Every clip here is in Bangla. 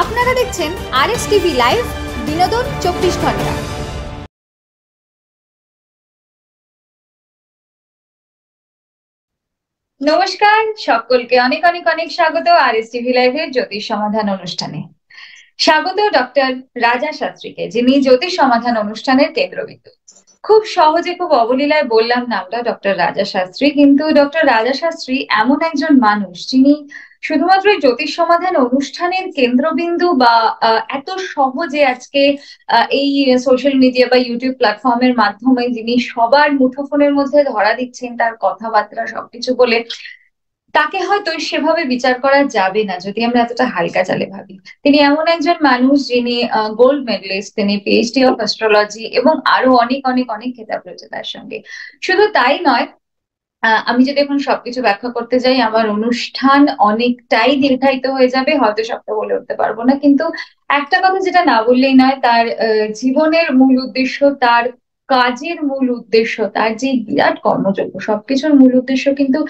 আপনারা দেখছেন আরএস টিভি লাইভ, বিনোদন 24 ঘন্টা। নমস্কার সকলকে, অনেক অনেক অনেক স্বাগত আরএস টিভি লাইভের জ্যোতিষ সমাধান অনুষ্ঠানে। স্বাগত ডক্টর রাজা শাস্ত্রীকে, যিনি জ্যোতিষ সমাধান অনুষ্ঠানের কেন্দ্রবিন্দু। খুব সহজে, খুব অবলীলায় বললাম নামটা ডক্টর রাজা শাস্ত্রী, কিন্তু ডক্টর রাজা শাস্ত্রী এমন একজন মানুষ যিনি শুধুমাত্র জ্যোতিষ সমাধান অনুষ্ঠানের কেন্দ্রবিন্দু বা এত সহজে আজকে এই সোশ্যাল মিডিয়া বা ইউটিউব প্ল্যাটফর্মের মাধ্যমে যিনি সবার মুঠোফোনের মধ্যে ধরা দিচ্ছেন তার কথাবার্তা সবকিছু বলে, তাকে হয়তো সেভাবে বিচার করা যাবে না যদি আমরা এতটা হালকা চালে ভাবি। তিনি এমন একজন মানুষ যিনি গোল্ড মেডেলিস্ট, তিনি পিএইচডি অফ অ্যাস্ট্রোলজি এবং আরো অনেক অনেক অনেক খেতাব রয়েছে তার সঙ্গে। শুধু তাই নয়, আমি যদি এখন সবকিছু ব্যাখ্যা করতে যাই আমার অনুষ্ঠান অনেকটাই দীর্ঘায়িত হয়ে যাবে, হয়তো সবটা বলে উঠতে পারবো না। কিন্তু একটা কথা যেটা না বললেই নয়, তার জীবনের মূল উদ্দেশ্য, তার কাজের মূল উদ্দেশ্য, তার যে বিরাট কর্মযজ্ঞ, সবকিছুর মূল উদ্দেশ্য কিন্তু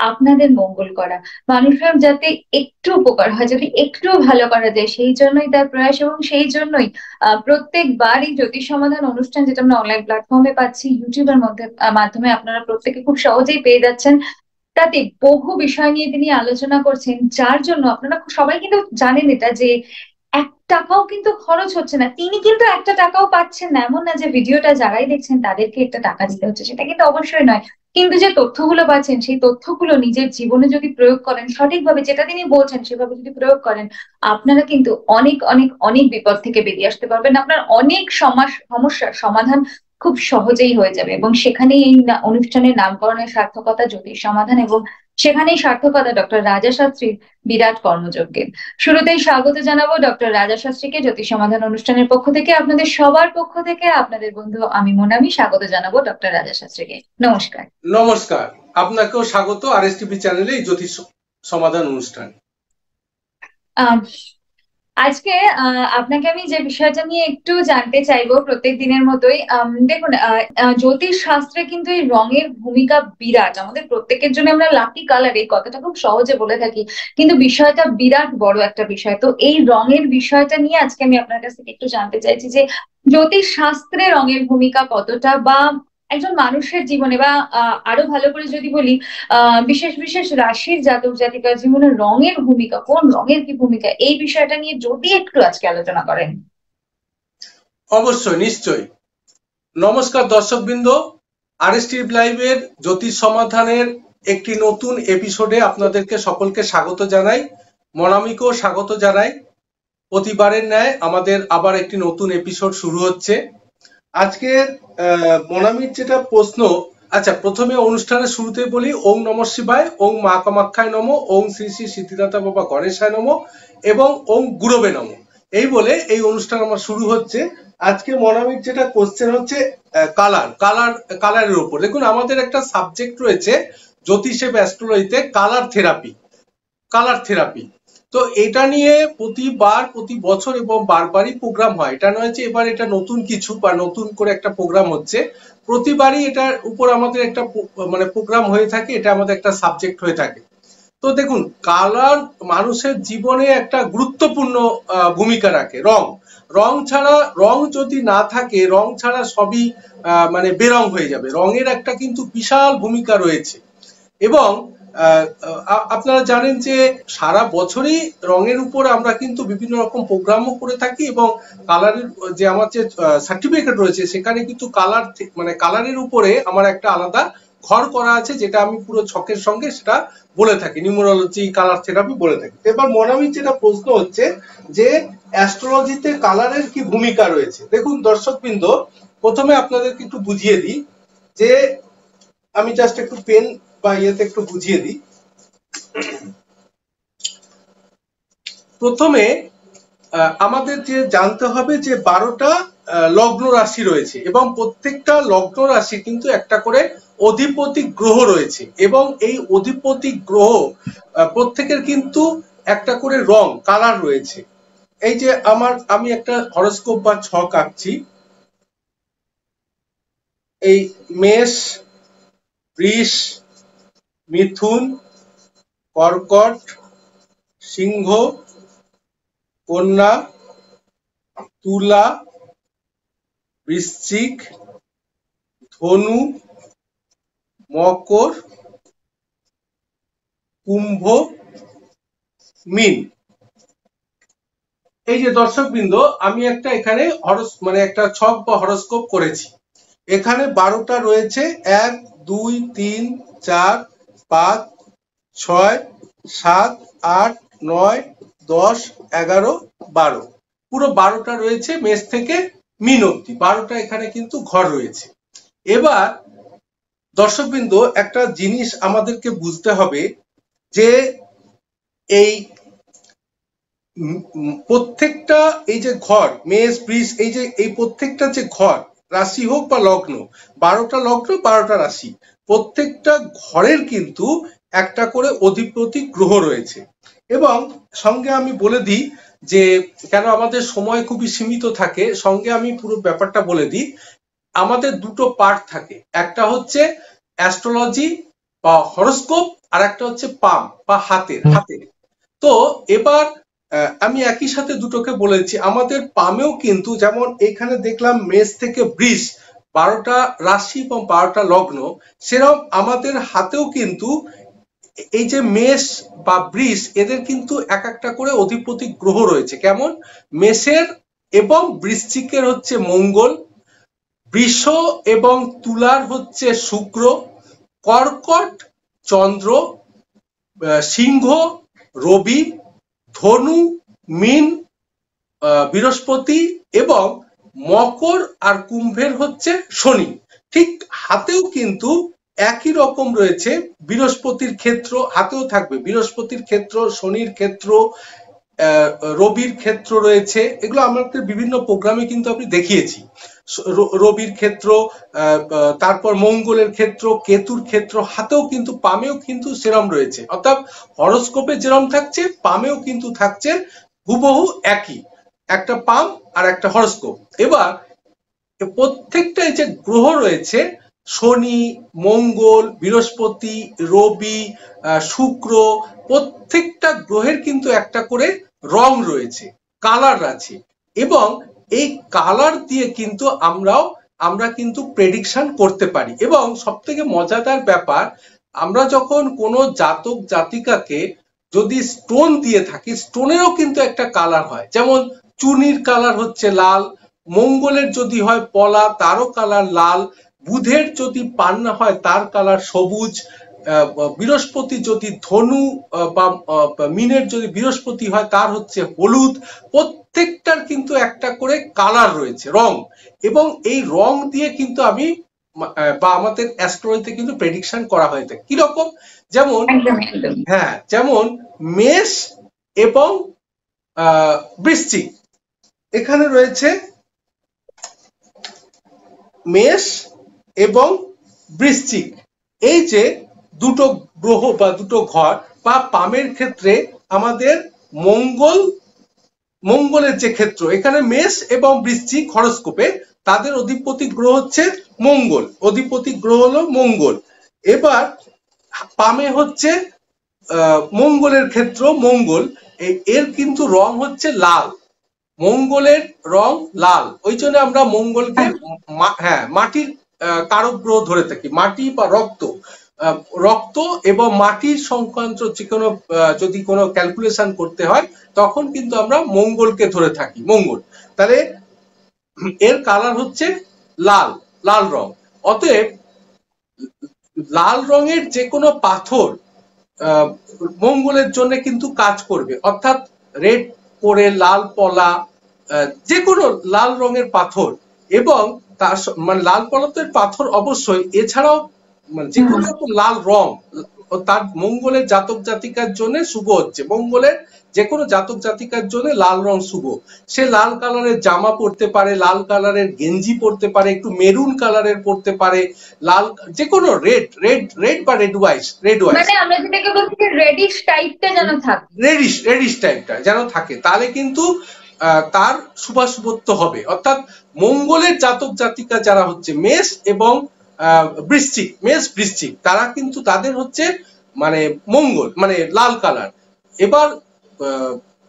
আপনাদের মঙ্গল করা, মানুষের যাতে একটু উপকার হয়, যদি একটু ভালো করা যায়, সেই জন্যই তার প্রয়াস। এবং সেই জন্যই প্রত্যেকবার এই জ্যোতিষ সমাধান অনুষ্ঠান, যেটা আমরা অনলাইন প্ল্যাটফর্মে পাচ্ছি, ইউটিউবের মধ্যে মাধ্যমে আপনারা প্রত্যেকে খুব সহজেই পেয়ে যাচ্ছেন, তাতে বহু বিষয় নিয়ে তিনি আলোচনা করছেন, যার জন্য আপনারা সবাই কিন্তু জানেন এটা যে এক টাকাও কিন্তু খরচ হচ্ছে না। তিনি কিন্তু একটা টাকাও পাচ্ছেন না, এমন না যে ভিডিওটা যারাই দেখছেন তাদেরকে একটা টাকা দিতে হচ্ছে, সেটা কিন্তু অবশ্যই নয়। কিন্তু যে তথ্যগুলো পাচ্ছেন, সেই তথ্যগুলো নিজের জীবনে যদি প্রয়োগ করেন সঠিকভাবে, যেটা তিনি বলছেন সেভাবে যদি প্রয়োগ করেন, আপনারা কিন্তু অনেক অনেক অনেক বিপদ থেকে বেরিয়ে আসতে পারবেন। আপনার অনেক সমস্যার সমাধান খুব সহজেই হয়ে যাবে। এবং সেখানেই এই অনুষ্ঠানের নামকরণের সার্থকতা জ্যোতিষ সমাধান, এবং সেখানেই সার্থকতা ডক্টর রাজা শাস্ত্রীর বিরাট কর্মযজ্ঞের। শুরুতেই স্বাগত জানাবো ডক্টর রাজা শাস্ত্রীকে জ্যোতিষ সমাধান অনুষ্ঠানের পক্ষ থেকে, আপনাদের সবার পক্ষ থেকে, আপনাদের বন্ধু আমি মোনামি স্বাগত জানাবো ডক্টর রাজা শাস্ত্রীকে। নমস্কার। নমস্কার, আপনাকেও স্বাগত আরএস টিভি চ্যানেলে এই জ্যোতিষ সমাধান অনুষ্ঠান। আহ আজকে আপনাকে আমি যে বিষয়টা নিয়ে একটু জানতে চাইবো প্রত্যেক দিনের মতোই, দেখুন, জ্যোতিষ শাস্ত্রে কিন্তু এই রঙের ভূমিকা বিরাট। আমাদের প্রত্যেকের জন্য আমরা লাকি কালার, এই কথাটা খুব সহজে বলে থাকি, কিন্তু বিষয়টা বিরাট বড় একটা বিষয়। তো এই রঙের বিষয়টা নিয়ে আজকে আমি আপনার কাছ থেকে একটু জানতে চাইছি যে জ্যোতিষ শাস্ত্রে রঙের ভূমিকা কতটা, বা একজন মানুষের জীবনে, বা আরো ভালো করে যদি বলি, বিশেষ বিশেষ রাশির জাতক জাতিকার জীবনে রঙের ভূমিকা, কোন রঙের কি ভূমিকা, এই বিষয়টা নিয়ে যদি একটু আজকে আলোচনা করেন। অবশ্যই, নিশ্চয়ই। নমস্কার দর্শকবৃন্দ, আরএস টিভি লাইভের জ্যোতিষ সমাধানের একটি নতুন এপিসোডে আপনাদেরকে সকলকে স্বাগত জানাই। মনামিকেও স্বাগত জানাই। প্রতিবারের ন্যায় আমাদের আবার একটি নতুন এপিসোড শুরু হচ্ছে। আজকের মনামির যেটা প্রশ্ন, আচ্ছা, প্রথমে অনুষ্ঠানের শুরুতে বলি ওং নমঃ শিবায়, ওং মা কামাখ্যায় নমঃ, ওং শ্রী শ্রী সিদ্ধিদাতা বাবা গণেশায় নমঃ এবং ওং গুরবে নমঃ, এই বলে এই অনুষ্ঠান আমার শুরু হচ্ছে। আজকে মনামির যেটা কোশ্চেন হচ্ছে কালারের উপর। দেখুন, আমাদের একটা সাবজেক্ট রয়েছে জ্যোতিষে অ্যাস্ট্রোলজিতে, কালার থেরাপি। তো এটা নিয়ে প্রতি বছর এবং বারবারই প্রোগ্রাম হয়। এটা নয় যে এবার এটা নতুন কিছু বা নতুন করে একটা প্রোগ্রাম হচ্ছে, প্রতিবারই এটার উপর আমাদের একটা মানে প্রোগ্রাম হয়ে থাকে, এটা আমাদের একটা সাবজেক্ট হয়ে থাকে। তো দেখুন, কালার মানুষের জীবনে একটা গুরুত্বপূর্ণ ভূমিকা রাখে। রং যদি না থাকে, রং ছাড়া সবই মানে বেরং হয়ে যাবে। রঙের একটা কিন্তু বিশাল ভূমিকা রয়েছে। এবং আপনারা জানেন যে সারা বছরই রঙের উপর আমরা কিন্তু বিভিন্ন রকম প্রোগ্রামও করে থাকি, এবং কালারের যে আমার যে সার্টিফিকেট রয়েছে সেখানে কিন্তু কালারের উপরে আমার একটা আলাদা ঘর করা আছে, যেটা আমি পুরো ছকের সঙ্গে সেটা বলে থাকি, নিউমেরোলজি কালার থেরাপি বলে থাকি। এবার মনামির যেটা প্রশ্ন হচ্ছে যে অ্যাস্ট্রোলজিতে কালারের কি ভূমিকা রয়েছে। দেখুন দর্শকবৃন্দ, প্রথমে আপনাদেরকে একটু বুঝিয়ে দিই যে, আমি জাস্ট একটু পেন বা ইয়েতে একটু বুঝিয়ে দিই। প্রথমে আমাদের যে জানতে হবে যে 12টা লগ্ন রাশি রয়েছে, এবং প্রত্যেকটা লগ্ন রাশি কিন্তু একটা করে অধিপতি গ্রহ রয়েছে, এবং এই অধিপতি গ্রহ প্রত্যেকের কিন্তু একটা করে রং, কালার রয়েছে। এই যে আমি একটা হরোস্কোপ বা ছক আঁকছি। এই মেষ, বৃষ, মিথুন, কর্কট, সিংহ, কন্যা, তুলা, বৃশ্চিক, ধনু, মকর, কুম্ভ, মীন। এই যে দর্শকবৃন্দ, আমি একটা এখানে একটা ছক বা হরোস্কোপ করেছি। এখানে 12টা রয়েছে, 1 2 3 4 5 6 7 8 9 10 11 12, পুরো 12টা রয়েছে মেষ থেকে মীন অবধি। 12টা এখানে কিন্তু ঘর রয়েছে। এবার দর্শকবৃন্দ, একটা জিনিস আমাদেরকে বুঝতে হবে যে এই প্রত্যেকটা এই যে ঘর, মেষ, বৃষ, এই প্রত্যেকটা যে ঘর, রাশি হোক বা লগ্ন, 12টা লগ্ন 12টা রাশি, প্রত্যেকটা ঘরের কিন্তু একটা করে অধিপতি গ্রহ রয়েছে। এবং সঙ্গে আমি বলে দিই যে কেন আমাদের সময় খুবই সীমিত থাকে, সঙ্গে আমি পুরো ব্যাপারটা বলে দিই। আমাদের দুটো পার্ট থাকে, একটা হচ্ছে অ্যাস্ট্রোলজি বা হরোস্কোপ, আর একটা হচ্ছে পাম বা হাতের। তো এবার আমি একই সাথে দুটোকে বলেছি। আমাদের পামেও কিন্তু যেমন এখানে দেখলাম মেষ থেকে বৃষ 12টা রাশি এবং 12টা লগ্ন, সেরকম আমাদের হাতেও কিন্তু এই যে মেষ বা বৃষ, এদের কিন্তু এক একটা করে অধিপতি গ্রহ রয়েছে। কেমন? মেষের এবং বৃশ্চিকের হচ্ছে মঙ্গল, বৃষ এবং তুলার হচ্ছে শুক্র, কর্কট চন্দ্র, সিংহ রবি, ধনু মীন বৃহস্পতি, এবং মকর আর কুম্ভের হচ্ছে শনি। ঠিক হাতেও কিন্তু একই রকম রয়েছে। বৃহস্পতির ক্ষেত্র হাতেও থাকবে, বৃহস্পতির ক্ষেত্র, শনির ক্ষেত্র, রবির ক্ষেত্র রয়েছে। এগুলো আমাদের বিভিন্ন প্রোগ্রামে কিন্তু আমি দেখিয়েছি। রবির ক্ষেত্র, তারপর মঙ্গলের ক্ষেত্র, কেতুর ক্ষেত্র হাতেও কিন্তু, পামেও কিন্তু সেরম রয়েছে। অর্থাৎ হরোস্কোপে যেরকম থাকছে, পামেও কিন্তু থাকছে হুবহু একই, একটা পাম আর একটা হরোস্কোপ। এবার প্রত্যেকটা যে গ্রহ রয়েছে, শনি, মঙ্গল, বৃহস্পতি, রবি, শুক্র, প্রত্যেকটা গ্রহের কিন্তু একটা করে রং রয়েছে, কালার আছে। এবং এই কালার দিয়ে কিন্তু আমরা কিন্তু প্রেডিকশন করতে পারি। এবং সব থেকে মজাদার ব্যাপার, আমরা যখন কোনো জাতক জাতিকাকে যদি স্টোন দিয়ে থাকি, স্টোনেরও কিন্তু একটা কালার হয়। যেমন চুনির কালার হচ্ছে লাল, মঙ্গলের যদি হয় পলা, তারও কালার লাল, বুধের যদি পান্না হয় তার কালার সবুজ, বৃহস্পতি যদি ধনু বা মিনের যদি বৃহস্পতি হয় তার হচ্ছে হলুদ। প্রত্যেকটার কিন্তু একটা করে কালার রয়েছে, রং। এবং এই রং দিয়ে কিন্তু আমি বা আমাদের অ্যাস্ট্রোলজিতে কিন্তু প্রেডিকশন করা হয়ে থাকে। কিরকম? যেমন যেমন মেষ এবং বৃশ্চিক, এখানে রয়েছে মেষ এবং বৃশ্চিক, এই যে দুটো গ্রহ বা দুটো ঘর, বা পামের ক্ষেত্রে আমাদের মঙ্গলের যে ক্ষেত্র, এখানে মেষ এবং বৃশ্চিক হরোস্কোপে তাদের অধিপতি গ্রহ হচ্ছে মঙ্গল, অধিপতি গ্রহ হলো মঙ্গল। এবার পামে হচ্ছে মঙ্গলের ক্ষেত্র মঙ্গল, এর কিন্তু রং হচ্ছে লাল, মঙ্গলের রং লাল। ওই জন্য আমরা মঙ্গলকে মাটির কারক গ্রহ ধরে থাকি। মাটি বা রক্ত এবং মাটির সংক্রান্ত যে কোনো যদি কোনো ক্যালকুলেশন করতে হয়, তখন কিন্তু আমরা মঙ্গলকে ধরে থাকি, মঙ্গল। তাহলে এর কালার হচ্ছে লাল রং। অতএব লাল রঙের যে কোনো পাথর মঙ্গলের জন্য কিন্তু কাজ করবে। অর্থাৎ রেড করে লাল পলা, যে কোনো লাল রঙের পাথর, এবং তার মানে লাল পলাতের পাথর অবশ্যই, এছাড়াও মানে যে কোনো রকম লাল রং তার মঙ্গলের জাতক জাতিকার জন্য শুভ হচ্ছে। মঙ্গলের যে কোনো জাতক জাতিকার জন্য লাল রং শুভ। সে লাল কালারের জামা পরতে পারে, লাল কালারের গেঞ্জি পরতে পারে, একটু মেরুন কালারের পরতে পারে, লাল যে কোনো রেড বা রেড ওয়াইজ, মানে আমরা যেটাকে বলছি রেডিশ টাইপটা যেন থাকে, রেডিশ টাইপটা যেন থাকে, তাহলে কিন্তু তার শুভাশুভত্ব হবে। অর্থাৎ মঙ্গলের জাতক জাতিকা যারা হচ্ছে মেষ এবং বৃশ্চিক, তারা কিন্তু তাদের হচ্ছে মানে মঙ্গল মানে লাল কালার। এবার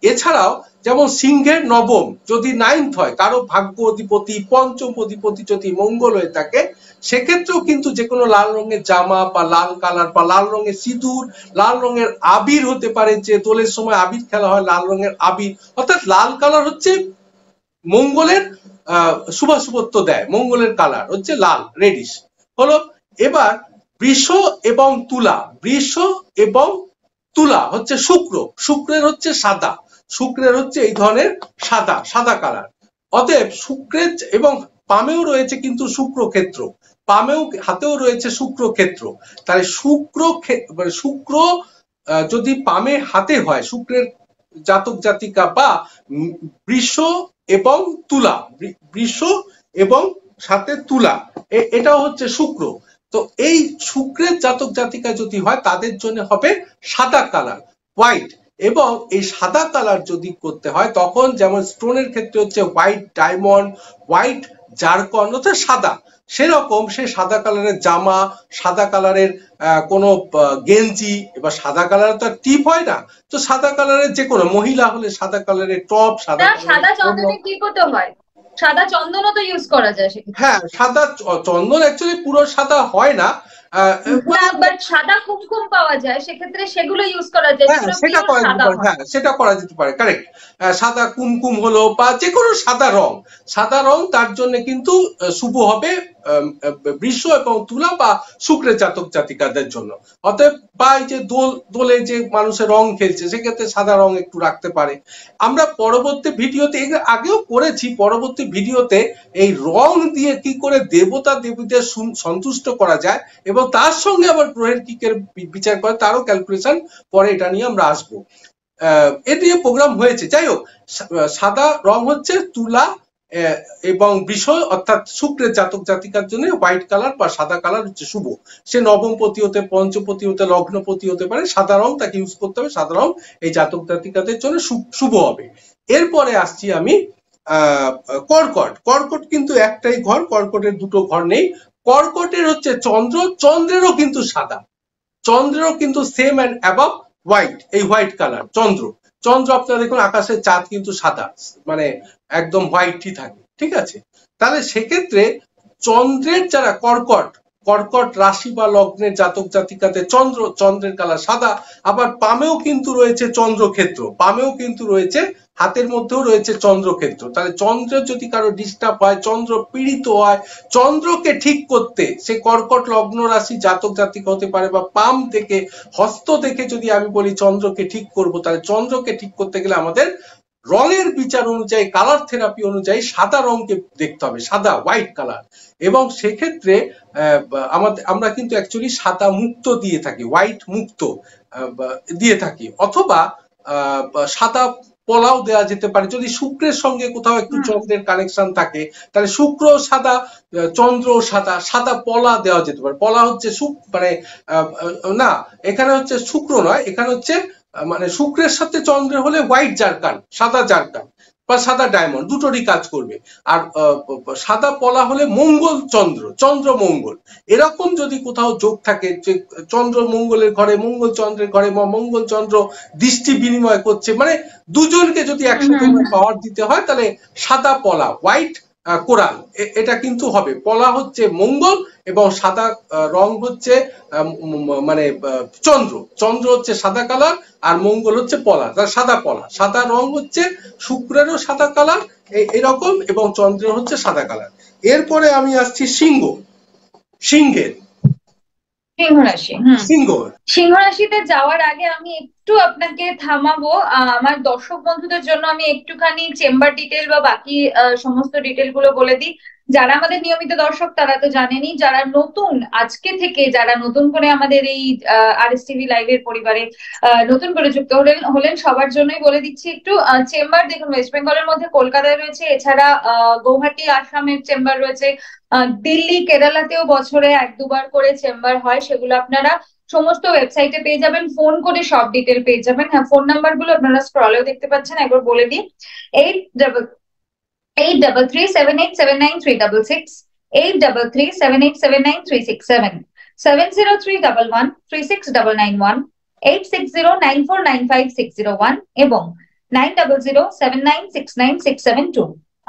এছাড়াও যেমন সিংহের নবম যদি 9th হয়, কারো ভাগ্য অধিপতি পঞ্চম অধিপতি যদি মঙ্গল হয়ে থাকে, সেক্ষেত্রেও কিন্তু যে কোনো লাল রঙের জামা বা লাল কালার বা লাল রঙের সিঁদুর, লাল রঙের আবির হতে পারে, যে দোলের সময় আবির খেলা হয় লাল রঙের আবির, অর্থাৎ লাল কালার হচ্ছে মঙ্গলের শুভাশুভত্ব দেয়, মঙ্গলের কালার হচ্ছে লাল, রেডিশ হলো। এবার বৃষ এবং তুলা, বৃষ এবং তুলা হচ্ছে শুক্র, শুক্রের হচ্ছে সাদা, শুক্রের হচ্ছে এই ধরনের সাদা সাদা কালার। অতএব শুক্রের এবং পামেও রয়েছে কিন্তু শুক্র ক্ষেত্র, পামেও হাতেও রয়েছে শুক্র ক্ষেত্র। তাহলে শুক্র মানে শুক্র যদি পামে হাতে হয়, শুক্রের জাতক জাতিকা বা বৃষ এবং তুলা, বৃষ এবং সাথে তুলা, এটাও হচ্ছে শুক্র। তো এই শুক্রের জাতক জাতিকা যদি হয় তাদের জন্য হবে সাদা কালার, হোয়াইট। এবং এই সাদা কালার যদি করতে হয় তখন যেমন স্টোনের ক্ষেত্রে হচ্ছে হোয়াইট ডায়মন্ড, হোয়াইট জারকন, অর্থাৎ সাদা, সেরকম সে সাদা কালারের জামা, সাদা কালারের কোনো গেঞ্জি, এবার সাদা কালারের তো টিপ হয় না, তো সাদা কালারের যে কোনো, মহিলা হলে সাদা কালারের টপ, সাদা চন্দনের টিপও তো হয়, সাদা চন্দনও তো ইউজ করা যায় সেক্ষেত্রে। হ্যাঁ, সাদা চন্দন অ্যাকচুয়ালি পুরো সাদা হয় না, বাট সাদা কুমকুম পাওয়া যায়, সেক্ষেত্রে সেগুলো ইউজ করা যায়, যেগুলো সেটা পিওর করা যেতে সাদা পারে, হয়। হ্যাঁ সেটা করা যেতে পারে, কারেক্ট। সাদা কুমকুম হলো বা যে কোনো সাদা রং, সাদা রং তার জন্য কিন্তু শুভ হবে বৃষ এবং তুলা বা শুক্রের জাতক জাতিকাদের জন্য। অতএব বা এই যে দোলে যে মানুষের রং খেলছে, সেক্ষেত্রে সাদা রং একটু রাখতে পারে। আমরা পরবর্তী ভিডিওতে, আগেও করেছি, পরবর্তী ভিডিওতে এই রং দিয়ে কি করে দেবতা দেবীদের সন্তুষ্ট করা যায় এবং তার সঙ্গে আবার গ্রহের কিকের বিচার করে, তারও ক্যালকুলেশন পরে, এটা নিয়ে আমরা আসবো। এ নিয়ে প্রোগ্রাম হয়েছে। যাই হোক, সাদা রং হচ্ছে তুলা এবং বৃষ অর্থাৎ শুক্রের জাতক জাতিকার জন্য হোয়াইট কালার বা সাদা কালার হচ্ছে শুভ। সে নবমপতি হতে, পঞ্চপতি হতে, লগ্নপতি হতে পারে, সাদা রং তাকে ইউজ করতে হবে, সাদা রং এই জাতক জাতিকাদের জন্য শুভ হবে। এরপরে আসছি আমি কর্কট। কর্কট কিন্তু একটাই ঘর, কর্কটের দুটো ঘর নেই। কর্কটের হচ্ছে চন্দ্র, চন্দ্রেরও কিন্তু সাদা, চন্দ্রেরও কিন্তু সেম অ্যান্ড অ্যাবাভ হোয়াইট, এই হোয়াইট কালার চন্দ্র। চন্দ্র আপনারা দেখুন আকাশের চাঁদ কিন্তু সাদা, মানে একদম হোয়াইটই থাকে, ঠিক আছে। তাহলে সেক্ষেত্রে চন্দ্রের যারা কর্কট, কর্কট রাশি বা লগ্নের জাতক জাতিকাদের চন্দ্রের কালার সাদা। আবার পামেও কিন্তু রয়েছে চন্দ্রক্ষেত্র, পামেও কিন্তু রয়েছে, হাতের মধ্যেও রয়েছে চন্দ্রক্ষেত্র। তাহলে চন্দ্রের যদি কারো ডিস্টার্ব হয়, চন্দ্র পীড়িত হয়, চন্দ্রকে ঠিক করতে সে কর্কট লগ্ন রাশি জাতক জাতিক হতে পারে, বা পাম থেকে হস্ত দেখে যদি আমি বলি চন্দ্রকে ঠিক করব, তাহলে চন্দ্রকে ঠিক করতে গেলে আমাদের রঙের বিচার অনুযায়ী, কালার থেরাপি অনুযায়ী সাদা রঙকে দেখতে হবে, সাদা হোয়াইট কালার। এবং সেক্ষেত্রে আমরা কিন্তু অ্যাকচুয়ালি সাদা মুক্ত দিয়ে থাকি, হোয়াইট মুক্ত দিয়ে থাকি, অথবা সাদা পলাও দেওয়া যেতে পারে যদি শুক্রের সঙ্গে কোথাও একটু চন্দ্রের কানেকশন থাকে, তাহলে শুক্র সাদা, চন্দ্র সাদা, সাদা পলা দেওয়া যেতে পারে। পলা হচ্ছে মানে না, এখানে হচ্ছে শুক্র নয়, এখানে হচ্ছে মানে শুক্রের সাথে চন্দ্রের হলে হোয়াইট জারকান, সাদা জারকান বা সাদা ডায়মন্ড, দুটোরই কাজ করবে। আর সাদা পলা হলে মঙ্গল চন্দ্র, চন্দ্র মঙ্গল, এরকম যদি কোথাও যোগ থাকে, যে চন্দ্র মঙ্গলের ঘরে, মঙ্গল চন্দ্রের ঘরে, বা মঙ্গল চন্দ্র দৃষ্টি বিনিময় করছে, মানে দুজনকে যদি একসাথে পাওয়ার দিতে হয়, তাহলে সাদা পলা, হোয়াইট কোরাল, এটা কিন্তু হবে। পলা হচ্ছে মঙ্গল এবং সাদা রং হচ্ছে মানে চন্দ্র, চন্দ্র হচ্ছে সাদা কালার আর মঙ্গল হচ্ছে পলা, সাদা পলা, সাদা রং হচ্ছে শুক্রেরও সাদা কালার এরকম, এবং চন্দ্রের হচ্ছে সাদা কালার। এরপরে আমি আসছি সিংহ, সিংহের সিংহ রাশি। সিংহ রাশিতে যাওয়ার আগে আমি একটু আপনাকে থামাবো, আমার দর্শক বন্ধুদের জন্য আমি একটুখানি চেম্বার ডিটেল বা বাকি সমস্ত ডিটেল গুলো বলে দিই। যারা আমাদের নিয়মিত দর্শক তারা তো জানেনই, যারা নতুন, আজকে থেকে যারা নতুন করে আমাদের এই আরএসটিভি লাইভের পরিবারে নতুন করে যুক্ত হলেন সবার জন্যই বলে দিচ্ছি একটু। চেম্বার দেখুন, ওয়েস্ট বেঙ্গলের মধ্যে কলকাতায় রয়েছে, এছাড়া গৌহাটি আসামের চেম্বার রয়েছে, দিল্লি কেরালাতেও বছরে 1-2বার করে চেম্বার হয়, সেগুলো আপনারা সমস্ত ওয়েবসাইটে পেয়ে যাবেন, ফোন করে সব ডিটেল পেয়ে যাবেন। হ্যাঁ, ফোন নাম্বার গুলো আপনারা স্ক্রলেও দেখতে পাচ্ছেন, একবার বলে দিই। 8337879366, 8337879367, 7031136991, 8609495601 এবং 9007969672।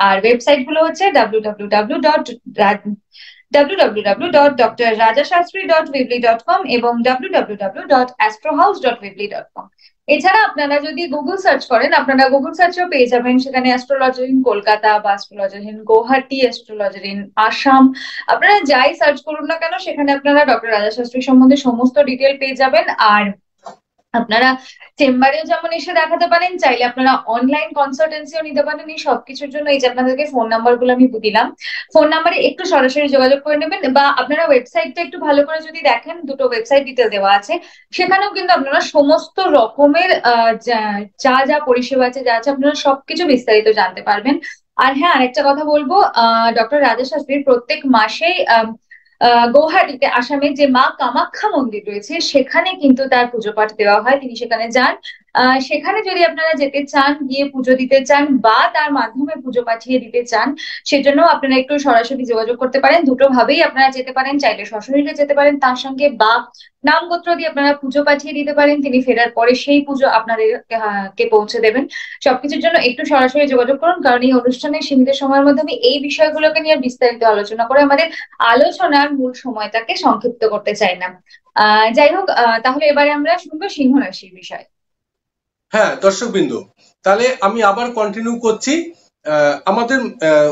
আর ওয়েবসাইট গুলো হচ্ছে www.drrajashastri.weebly.com এবং www.astrohouse.weebly.com। এছাড়া আপনারা যদি গুগল সার্চ করেন, আপনারা গুগল সার্চেও পেয়ে যাবেন, সেখানে অ্যাস্ট্রোলজার ইন কলকাতা বা astrologer in Guwahati, astrologer in Assam, আপনারা যাই সার্চ করুন না কেন সেখানে আপনারা ডক্টর রাজা শাস্ত্রী সম্বন্ধে সমস্ত ডিটেল পেয়ে যাবেন। আর আপনারা চেম্বারেও যেমন এসে দেখাতে পারেন, চাইলে আপনারা অনলাইন কনসালটেন্সিও নিতে পারেন। এই সবকিছুর জন্য এই যে আপনাদেরকে ফোন নাম্বার গুলো আমি দিলাম, ফোন নাম্বারে একটু সরাসরি যোগাযোগ করে নেবেন, বা আপনারা ওয়েবসাইটটা একটু ভালো করে যদি দেখেন, দুটো ওয়েবসাইট ডিটেল দেওয়া আছে, সেখানেও কিন্তু আপনারা সমস্ত রকমের যা যা পরিষেবা আছে, যা আছে, আপনারা সবকিছু বিস্তারিত জানতে পারবেন। আর হ্যাঁ, আরেকটা কথা বলবো, ডক্টর রাজা শাস্ত্রীর প্রত্যেক মাসেই গৌহাটিতে, আসামে যে মা কামাখ্যা মন্দির রয়েছে, সেখানে কিন্তু তার পুজো পাঠ দেওয়া হয়। তিনি সেখানে যান। সেখানে যদি আপনারা যেতে চান, গিয়ে পুজো দিতে চান, বা তার মাধ্যমে পুজো পাঠিয়ে দিতে চান, সেজন্য আপনারা একটু সরাসরি যোগাযোগ করতে পারেন। দুটো ভাবেই আপনারা যেতে পারেন, চাইলে সশরীরে যেতে পারেন তার সঙ্গে, বা নামগোত্র দিয়ে আপনারা পুজো পাঠিয়ে দিতে পারেন, তিনি ফেরার পরে সেই পুজো আপনাদের কে পৌঁছে দেবেন। সবকিছুর জন্য একটু সরাসরি যোগাযোগ করুন, কারণ এই অনুষ্ঠানের সীমিত সময়ের মধ্যে আমি এই বিষয়গুলোকে নিয়ে বিস্তারিত আলোচনা করে আমাদের আলোচনার মূল সময়টাকে সংক্ষিপ্ত করতে চাই না। যাই হোক, তাহলে এবারে আমরা শুনবো সিংহ রাশির বিষয়। হ্যাঁ দর্শকবৃন্দ, তাহলে আমি আবার কন্টিনিউ করছি। আমাদের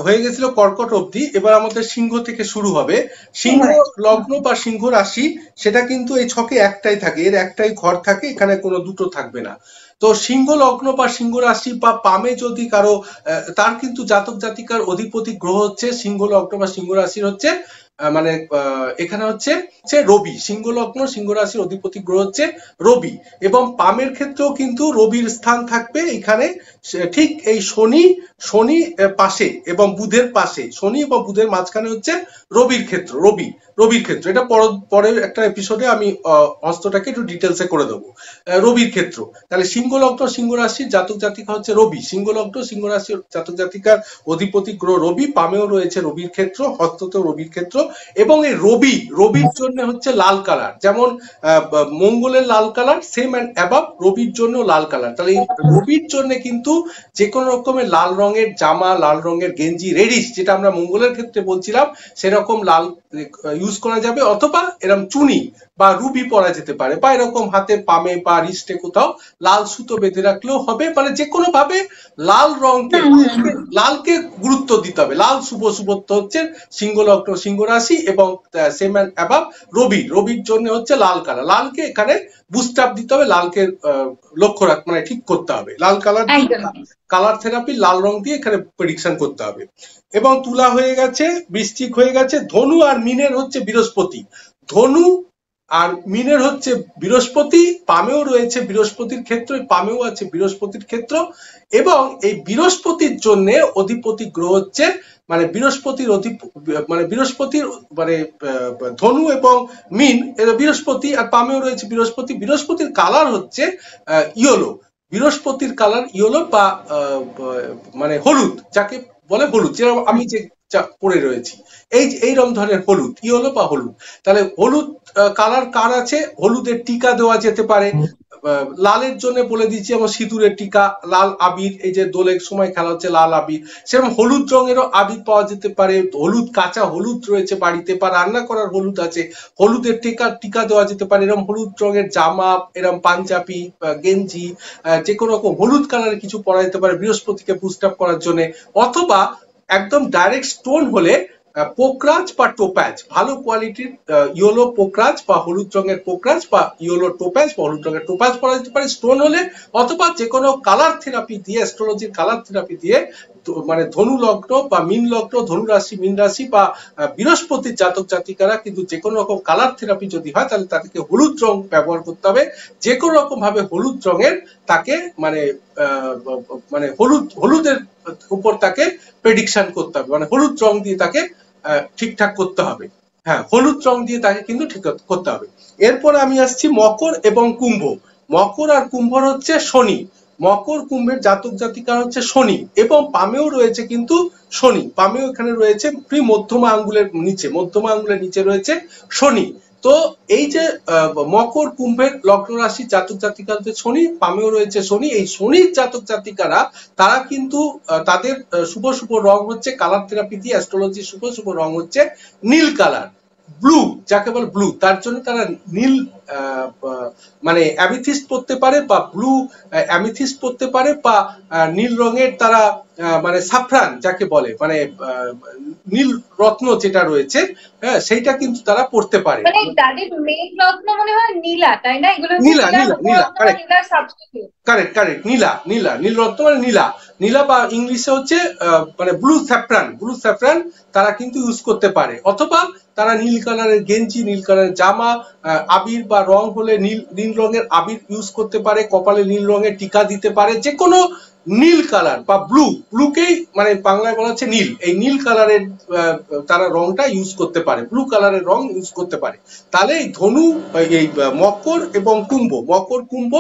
হয়ে গেছিল কর্কট অবধি, এবার আমাদের সিংহ থেকে শুরু হবে। সিংহ লগ্ন বা সিংহ রাশি, সেটা কিন্তু এই ছকে একটাই থাকে, এর একটাই ঘর থাকে, এখানে কোনো দুটো থাকবে না। তো সিংহ লগ্ন বা সিংহ রাশি বা পামে যদি কারো, তার কিন্তু জাতক জাতিকার অধিপতি গ্রহ হচ্ছে সিংহ লগ্ন বা সিংহ রাশির হচ্ছে মানে এখানে হচ্ছে রবি। সিংহ লগ্ন সিংহ রাশির অধিপতি গ্রহ হচ্ছে রবি, এবং পামের ক্ষেত্রেও কিন্তু রবির স্থান থাকবে এখানে, ঠিক এই শনি পাশে এবং বুধের পাশে, শনি এবং বুধের মাঝখানে হচ্ছে রবির ক্ষেত্র। রবির ক্ষেত্র, এটা পরের একটা এপিসোডে আমি অস্ত্রটাকে একটু ডিটেলসে করে দেবো। রবির ক্ষেত্র, তাহলে সিংহ লগ্ন সিংহ রাশির জাতক জাতিকা হচ্ছে রবি। সিংহ লগ্ন সিংহ রাশির জাতক জাতিকার অধিপতি গ্রহ রবি, পামেও রয়েছে রবির ক্ষেত্র, হস্ততেও রবির ক্ষেত্র। এবং এই রবির জন্য হচ্ছে লাল কালার, যেমন মঙ্গলের লাল কালার, সেম অ্যান্ড অ্যাবাভ রবির জন্য লাল কালার। তাহলে এই রবির জন্য কিন্তু যে কোনো রকমের লাল রঙের জামা, লাল রঙের গেঞ্জি, রেডিশ, যেটা আমরা মঙ্গলের ক্ষেত্রে বলছিলাম, সেরকম লাল ইউজ করা যাবে, অথবা এরকম চুনি বা রুবি পরা যেতে পারে, বা এরকম হাতে পামে বা রিস্টে কোথাও লাল সুতো বেঁধে রাখলেও হবে। মানে যে কোনো ভাবে লাল রঙকে, লালকে গুরুত্ব দিতে হবে। লাল শুভত্ব হচ্ছে সিংহ লগ্ন সিংহ রাশি, এবং সেম অ্যান্ড অ্যাবাভ রবির জন্য হচ্ছে লাল কালার। লালকে এখানে বুস্ট আপ দিতে হবে, লালকে লক্ষ্য রাখ, মানে ঠিক করতে হবে। লাল কালার, কালার থেরাপি, লাল রং দিয়ে এখানে প্রেডিকশন করতে হবে। এবং তুলা হয়ে গেছে, বৃশ্চিক হয়ে গেছে, ধনু আর মীনের হচ্ছে বৃহস্পতি। ধনু আর মীনের হচ্ছে বৃহস্পতি, পামেও রয়েছে বৃহস্পতির ক্ষেত্র, পামেও আছে বৃহস্পতির ক্ষেত্র। এবং এই বৃহস্পতির জন্য অধিপতি গ্রহ হচ্ছে, মানে বৃহস্পতির মানে ধনু এবং মীন বৃহস্পতি, আর পামেও রয়েছে বৃহস্পতি। বৃহস্পতির কালার হচ্ছে ইয়েলো, বৃহস্পতির কালার ইয়েলো বা মানে হলুদ, যাকে বলে হলুদ, যেরকম আমি যে পরে রয়েছি এইরকম ধরনের হলুদ, ইয়েলো বা হলুদ। তাহলে হলুদ কালার কার আছে, হলুদের টিকা দেওয়া যেতে পারে। লালের জন্য বলে দিচ্ছি, আমার সিঁদুরের টিকা, লাল আবির, এই যে দোলের সময় খেলা হচ্ছে লাল আবির, সেরকম হলুদ রঙেরও আবির পাওয়া যেতে পারে। হলুদ, কাঁচা হলুদ রয়েছে বাড়িতে, বা রান্না করার হলুদ আছে, হলুদের টিকা দেওয়া যেতে পারে। এরকম হলুদ রঙের জামা, এরকম পাঞ্জাবি, গেঞ্জি, যে কোনো রকম হলুদ কালারের কিছু পরা যেতে পারে বৃহস্পতিকে বুস্ট আপ করার জন্য। অথবা একদম ডাইরেক্ট স্টোন হলে পোকরাজ বা টোপ্যাজ, ভালো কোয়ালিটির ইয়েলো পোকরাজ বা হলুদ রঙের পোকরাজ বা ইয়েলো টোপ্যাজ বা হলুদ রঙের টোপ্যাজ পরা যেতে পারে স্টোন হলে। অথবা যে কোনো কালার থেরাপি দিয়ে, অ্যাস্ট্রোলজির কালার থেরাপি দিয়ে, মানে ধনু লগ্ন বা মীন লগ্ন, ধনু রাশি, মীন রাশি বা বৃহস্পতির জাতক জাতিকারা কিন্তু যে কোনো রকম কালার থেরাপি যদি হয়, তাহলে তাদেরকে হলুদ রং ব্যবহার করতে হবে। যে কোনো রকম ভাবে হলুদ রঙের তাকে মানে হলুদের উপর তাকে প্রেডিকশন করতে হবে, মানে হলুদ রং দিয়ে তাকে ঠিকঠাক করতে হবে। হ্যাঁ, হলুদ রং দিয়ে তাকে কিন্তু ঠিক করতে হবে। এরপর আমি আসছি মকর এবং কুম্ভ। মকর আর কুম্ভর হচ্ছে শনি। মকর কুম্ভের জাতক জাতিকা হচ্ছে শনি, এবং পামেও রয়েছে কিন্তু শনি, পামেও এখানে রয়েছে মধ্যমা আঙ্গুলের নিচে রয়েছে শনি। তো এই যে মকর কুম্ভের লগ্ন রাশি জাতক জাতিকাদের শনি, পামেও রয়েছে শনি, এই শনির জাতক জাতিকারা তারা কিন্তু তাদের শুভ শুভ রং হচ্ছে, কালার থেরাপি দিয়ে অ্যাস্ট্রোলজি শুভ শুভ রং হচ্ছে নীল কালার, ব্লু, যাকে বলে ব্লু। তার জন্য তারা নীল মানে অ্যামিথিস্ট পড়তে পারে বা ব্লু অ্যামিথিস্ট পড়তে পারে, বা নীল রঙের তারা মানে সাফরান যাকে বলে, মানে নীল রত্ন যেটা রয়েছে, হ্যাঁ সেইটা কিন্তু তারা পড়তে পারে। মানে তাদের মেইন রত্ন মনে হয় নীলা, তাই না? এগুলো নীলা, নীলা, নীলা, কারেক্ট নীলার সাবস্টিটিউট। কারেক্ট কারেক্ট নীলা, নীলা, নীল রত্ন মানে নীলা, নীলা বা ইংলিশে হচ্ছে মানে ব্লু স্যাফরান, ব্লু স্যাফরান তারা কিন্তু ইউজ করতে পারে। অথবা তারা নীল কালারের গেঞ্জি, নীল কালারের জামা, আবির বা রং হলে নীল নীল রঙের আবির ইউজ করতে পারে, কপালে নীল রঙের টিকা দিতে পারে, যে কোনো নীল কালার বা ব্লু, ব্লুকেই মানে বাংলায় বলা হচ্ছে নীল, এই নীল কালারের তারা রংটা ইউজ করতে পারে, ব্লু কালারের রং ইউজ করতে পারে। তাহলে এই ধনু, এই মকর এবং কুম্ভ, মকর কুম্ভ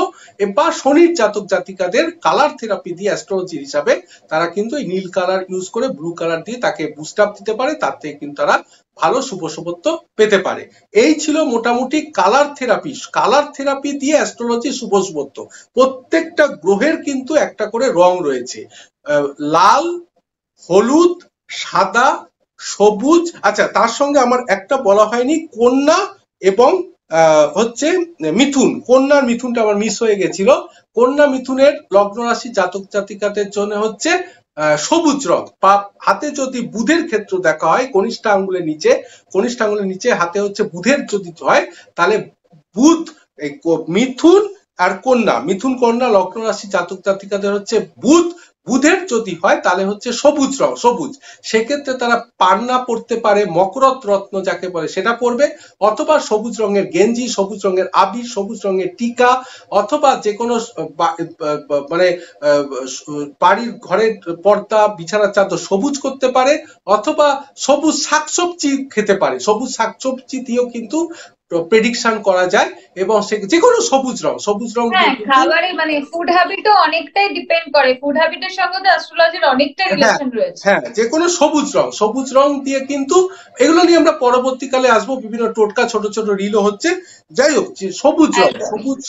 বা শনির জাতক জাতিকাদের কালার থেরাপি দিয়ে অ্যাস্ট্রোলজি হিসাবে তারা কিন্তু এই নীল কালার ইউজ করে ব্লু কালার দিয়ে তাকে বুস্ট আপ দিতে পারে, তার থেকে কিন্তু তারা ভালো শুভ শুভত্ব পেতে পারে। এই ছিল মোটামুটি কালার থেরাপি, কালার থেরাপি দিয়ে অ্যাস্ট্রোলজি শুভ শুভত্ব। প্রত্যেকটা গ্রহের কিন্তু একটা করে রং রয়েছে, লাল, হলুদ, সাদা, সবুজ। আচ্ছা, তার সঙ্গে আমার একটা বলা হয়নি, কন্যা এবং হচ্ছে মিথুন, কন্যার মিথুনটা আমার মিস হয়ে গেছিল। কন্যা মিথুনের লগ্ন রাশি জাতক জাতিকাদের জন্য হচ্ছে সবুজ রং, বা হাতে যদি বুধের ক্ষেত্র দেখা হয়, কনিষ্ঠ আঙ্গুলের নিচে, কনিষ্ঠ আঙ্গুলের নিচে হাতে হচ্ছে বুধের যদি হয়, তাহলে বুধ, মিথুন আর কন্যা, মিথুন কন্যা লগ্ন রাশি জাতক জাতিকাদের হচ্ছে বুধ, বুধের যদি হয় তাহলে হচ্ছে সবুজ রং, সবুজ। সেক্ষেত্রে তারা পান্না পড়তে পারে, মকরত রত্ন যাকে বলে সেটা পড়বে, অথবা সবুজ রঙের গেঞ্জি, সবুজ রঙের আবির, সবুজ রঙের টিকা, অথবা যে কোনো মানে বাড়ির ঘরের পর্দা, বিছানার চাদর সবুজ করতে পারে, অথবা সবুজ শাকসবজি খেতে পারে, সবুজ শাকসবজি দিয়েও কিন্তু প্রেডিকশন করা যায়। এবং সে যে কোনো সবুজ রং, সবুজ রং খাবারে মানে ফুড হ্যাবিটও অনেকটাই ডিপেন্ড করে, ফুড হ্যাবিটের সঙ্গে তো অ্যাস্ট্রোলজির অনেকটা রিলেশন রয়েছে। হ্যাঁ, যে কোনো সবুজ রং, সবুজ রং দিয়ে কিন্তু, এগুলো নিয়ে আমরা পরবর্তীকালে আসবো, বিভিন্ন টোটকা ছোট ছোট রিলও হচ্ছে। যাই হোক, যে সবুজ রং,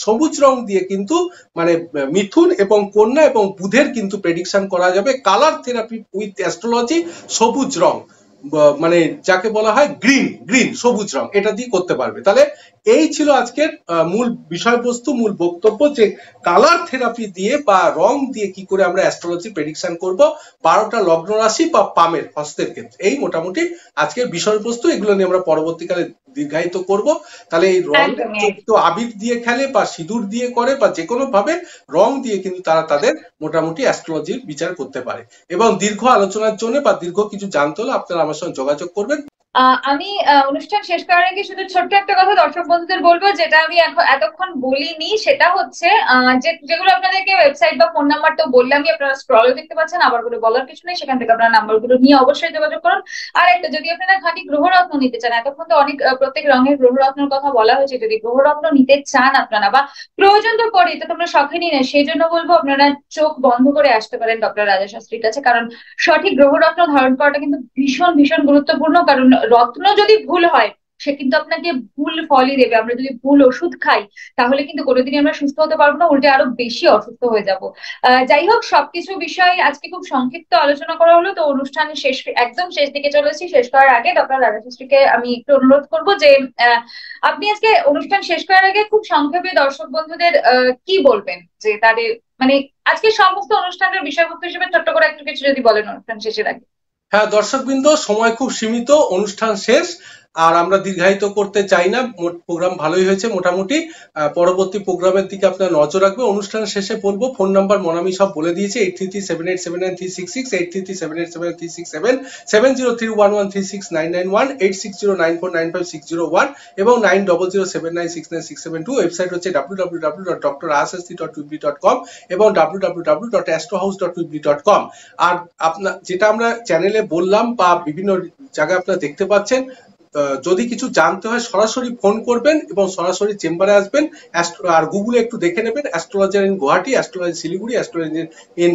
সবুজ রং দিয়ে কিন্তু মানে মিথুন এবং কন্যা এবং বুধের কিন্তু প্রেডিকশন করা যাবে। কালার থেরাপি উইথ অ্যাস্ট্রোলজি, সবুজ রং মানে যাকে বলা হয় গ্রিন, গ্রিন সবুজ রং, এটা দিয়ে করতে পারবে। তাহলে এই ছিল আজকের মূল বিষয়বস্তু, মূল বক্তব্য, যে কালার থেরাপি দিয়ে বা রং দিয়ে কি করে আমরা অ্যাস্ট্রোলজি প্রেডিকশন করব 12টা লগ্ন রাশি বা পামের হস্তের ক্ষেত্রে। এই মোটামুটি আজকের বিষয়বস্তু, এগুলো নিয়ে আমরা পরবর্তীকালে দীর্ঘায়িত করব। তাহলে এই রং তো আবির দিয়ে খেলে বা সিঁদুর দিয়ে করে বা যে কোনো ভাবে রং দিয়ে কিন্তু তারা তাদের মোটামুটি অ্যাস্ট্রোলজির বিচার করতে পারে। এবং দীর্ঘ আলোচনার জন্য বা দীর্ঘ কিছু জানতে হলে আপনারা আমার সঙ্গে যোগাযোগ করবেন। আমি অনুষ্ঠান শেষ করার আগে শুধু ছোট্ট একটা কথা দর্শক বন্ধুদের বলবো, যেটা আমি এতক্ষণ বলিনি, সেটা হচ্ছে যেগুলো আপনাদেরকে ওয়েবসাইট বা ফোন নাম্বার তো বললামই, আপনারা স্ক্রলও দেখতে পাচ্ছেন, আবার করে বলার কিছু নেই, সেখান থেকে আপনারা নাম্বারগুলো নিয়ে অবশ্যই যোগাযোগ করুন। আর একটা, যদি আপনারা খাঁটি গ্রহরত্ন নিতে চান, এতক্ষণ তো অনেক প্রত্যেক রঙের গ্রহরত্নের কথা বলা হয়েছে, যদি গ্রহরত্ন নিতে চান আপনারা, বা প্রয়োজন তো পড়ে, এটা তো আমরা শখেরই না, সেই জন্য বলবো আপনারা চোখ বন্ধ করে আসতে পারেন ডক্টর রাজা শাস্ত্রীর কাছে। কারণ সঠিক গ্রহরত্ন ধারণ করাটা কিন্তু ভীষণ ভীষণ গুরুত্বপূর্ণ। কারণ রত্ন যদি ভুল হয়, সে কিন্তু আপনাকে ভুল ফলই দেবে। আমরা যদি ভুল ওষুধ খাই, তাহলে কিন্তু কোনোদিনই আমরা সুস্থ হতে পারবো না, উল্টে আরো বেশি অসুস্থ হয়ে যাব। যাই হোক, সবকিছু বিষয়ে আজকে খুব সংক্ষিপ্ত আলোচনা করা হলো। তো অনুষ্ঠান শেষ, একদম শেষ দিকে চলেছি। শেষ করার আগে ডক্টর রাজা শাস্ত্রীকে আমি একটু অনুরোধ করবো যে আপনি আজকে অনুষ্ঠান শেষ করার আগে খুব সংক্ষেপে দর্শক বন্ধুদের কি বলবেন, যে তাদের মানে আজকে সমস্ত অনুষ্ঠানের বিষয়বস্তু হিসেবে ছোট্ট করে একটু কিছু যদি বলেন অনুষ্ঠান শেষের আগে। হ্যাঁ দর্শকবৃন্দ, সময় খুব সীমিত, অনুষ্ঠান শেষ, আর আমরা দীর্ঘায়িত করতে চাই না। প্রোগ্রাম ভালোই হয়েছে মোটামুটি। পরবর্তী প্রোগ্রামের দিকে আপনারা নজর রাখবে। অনুষ্ঠান শেষে বলবো, ফোন নাম্বার মনামি সব বলে দিয়েছে, 8337879366, 8337879367, 7031136991, 8609495601 এবং 9007969672। ওয়েবসাইট হচ্ছে www.drashastri.weebly.com এবং www.astrohouse.weebly.com। আর আপনার যেটা আমরা চ্যানেলে বললাম বা বিভিন্ন জায়গায় আপনারা দেখতে পাচ্ছেন, যদি কিছু জানতে হয় সরাসরি ফোন করবেন এবং সরাসরি চেম্বারে আসবেন। আর গুগলে একটু দেখে নেবেন astrologer in Guwahati, astrology Siliguri, astrology in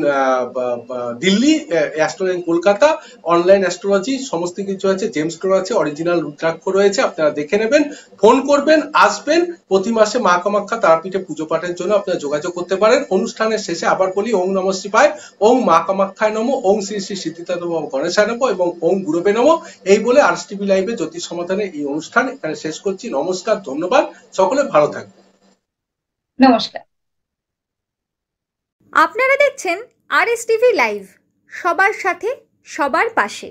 Delhi, astrology in Kolkata, online astrology সমস্ত কিছু আছে, জেম স্টোর আছে, অরিজিনাল রুদ্রাক্ষ রয়েছে, আপনারা দেখে নেবেন, ফোন করবেন, আসবেন। প্রতি মাসে মা কামাখ্যা তারাপীঠে পুজো পাঠের জন্য আপনারা যোগাযোগ করতে পারেন। অনুষ্ঠানের শেষে আবার বলি, ওং নমঃ শিবায়, ওং মা কামাখ্যায় নমঃ, ওং শ্রী শ্রী সিদ্ধিদাতা নমঃ গণেশায় নমঃ এবং ওং গুরবে নমঃ। এই বলে আরএস টিভি লাইভে জ্যোতিষ সমাধানের এই অনুষ্ঠান এখানে শেষ করছি। নমস্কার, ধন্যবাদ, সকলে ভালো থাকবেন। নমস্কার। আপনারা দেখছেন আরএস টিভি লাইভ, সবার সাথে সবার পাশে।